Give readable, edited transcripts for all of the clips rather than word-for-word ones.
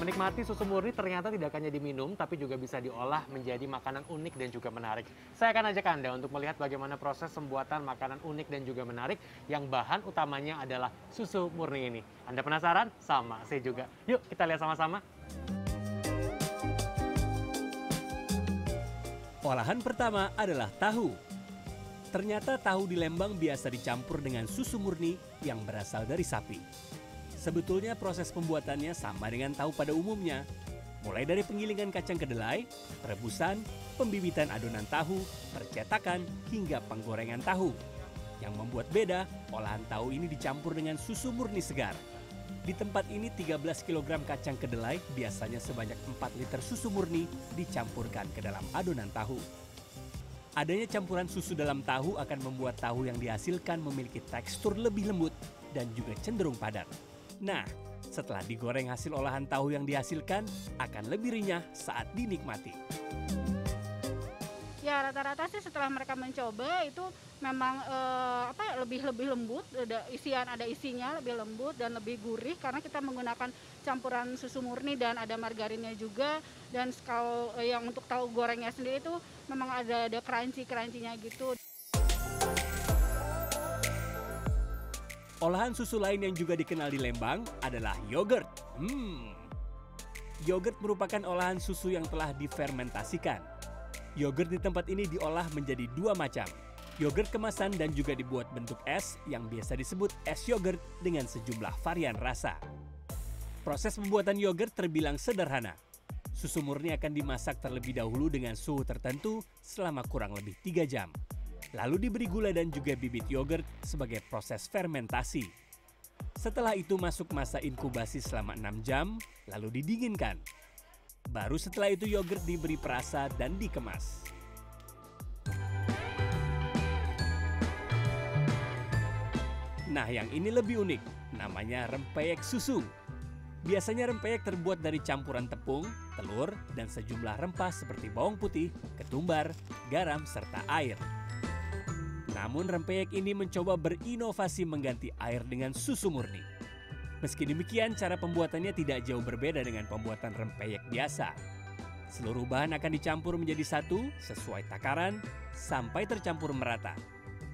Menikmati susu murni ternyata tidak hanya diminum, tapi juga bisa diolah menjadi makanan unik dan juga menarik. Saya akan ajak Anda untuk melihat bagaimana proses pembuatan makanan unik dan juga menarik yang bahan utamanya adalah susu murni ini. Anda penasaran? Sama, saya juga. Yuk kita lihat sama-sama. Olahan pertama adalah tahu. Ternyata tahu di Lembang biasa dicampur dengan susu murni yang berasal dari sapi. Sebetulnya proses pembuatannya sama dengan tahu pada umumnya. Mulai dari penggilingan kacang kedelai, perebusan, pembibitan adonan tahu, percetakan, hingga penggorengan tahu. Yang membuat beda, olahan tahu ini dicampur dengan susu murni segar. Di tempat ini 13 kg kacang kedelai biasanya sebanyak 4 liter susu murni dicampurkan ke dalam adonan tahu. Adanya campuran susu dalam tahu akan membuat tahu yang dihasilkan memiliki tekstur lebih lembut dan juga cenderung padat. Nah, setelah digoreng hasil olahan tahu yang dihasilkan akan lebih renyah saat dinikmati. Ya rata-rata sih setelah mereka mencoba itu memang lebih lembut, ada isinya lebih lembut dan lebih gurih karena kita menggunakan campuran susu murni dan ada margarinnya juga. Dan kalau yang untuk tahu gorengnya sendiri itu memang ada crunchy-crunchy-nya gitu. Olahan susu lain yang juga dikenal di Lembang adalah yogurt. Yogurt merupakan olahan susu yang telah difermentasikan. Yogurt di tempat ini diolah menjadi dua macam. Yogurt kemasan dan juga dibuat bentuk es yang biasa disebut es yogurt dengan sejumlah varian rasa. Proses pembuatan yogurt terbilang sederhana. Susu murni akan dimasak terlebih dahulu dengan suhu tertentu selama kurang lebih 3 jam. Lalu diberi gula dan juga bibit yogurt sebagai proses fermentasi. Setelah itu masuk masa inkubasi selama 6 jam, lalu didinginkan. Baru setelah itu yogurt diberi perasa dan dikemas. Nah, yang ini lebih unik, namanya rempeyek susu. Biasanya rempeyek terbuat dari campuran tepung, telur, dan sejumlah rempah seperti bawang putih, ketumbar, garam, serta air. Namun rempeyek ini mencoba berinovasi mengganti air dengan susu murni. Meski demikian, cara pembuatannya tidak jauh berbeda dengan pembuatan rempeyek biasa. Seluruh bahan akan dicampur menjadi satu sesuai takaran sampai tercampur merata.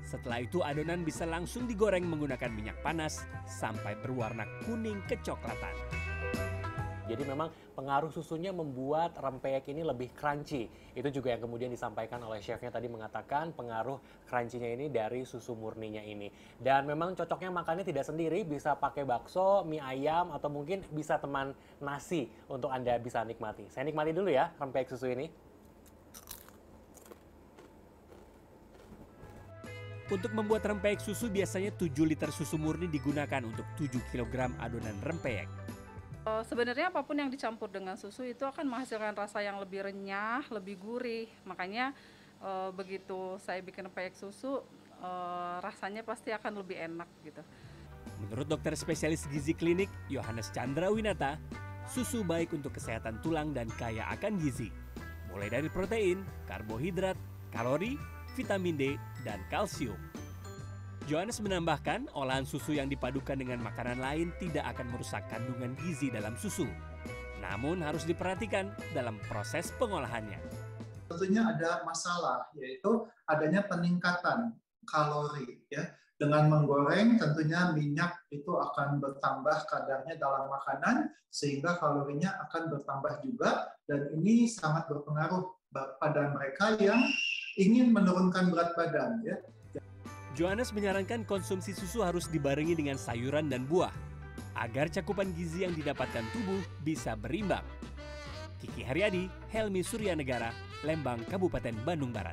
Setelah itu adonan bisa langsung digoreng menggunakan minyak panas sampai berwarna kuning kecoklatan. Jadi memang pengaruh susunya membuat rempeyek ini lebih crunchy. Itu juga yang kemudian disampaikan oleh chefnya tadi, mengatakan pengaruh crunchy-nya ini dari susu murninya ini. Dan memang cocoknya makannya tidak sendiri, bisa pakai bakso, mie ayam, atau mungkin bisa teman nasi untuk Anda bisa nikmati. Saya nikmati dulu ya rempeyek susu ini. Untuk membuat rempeyek susu biasanya 7 liter susu murni digunakan untuk 7 kg adonan rempeyek. Sebenarnya apapun yang dicampur dengan susu itu akan menghasilkan rasa yang lebih renyah, lebih gurih. Makanya begitu saya bikin rempeyek susu, rasanya pasti akan lebih enak gitu. Menurut dokter spesialis gizi klinik Yohanes Chandra Winata, susu baik untuk kesehatan tulang dan kaya akan gizi. Mulai dari protein, karbohidrat, kalori, vitamin D, dan kalsium. Yohanes menambahkan, olahan susu yang dipadukan dengan makanan lain tidak akan merusak kandungan gizi dalam susu. Namun harus diperhatikan dalam proses pengolahannya. Tentunya ada masalah, yaitu adanya peningkatan kalori. Ya. Dengan menggoreng, tentunya minyak itu akan bertambah kadarnya dalam makanan, sehingga kalorinya akan bertambah juga, dan ini sangat berpengaruh pada mereka yang ingin menurunkan berat badan. Ya. Yohanes menyarankan konsumsi susu harus dibarengi dengan sayuran dan buah, agar cakupan gizi yang didapatkan tubuh bisa berimbang. Kiki Haryadi, Helmi Suryanegara, Lembang, Kabupaten Bandung Barat.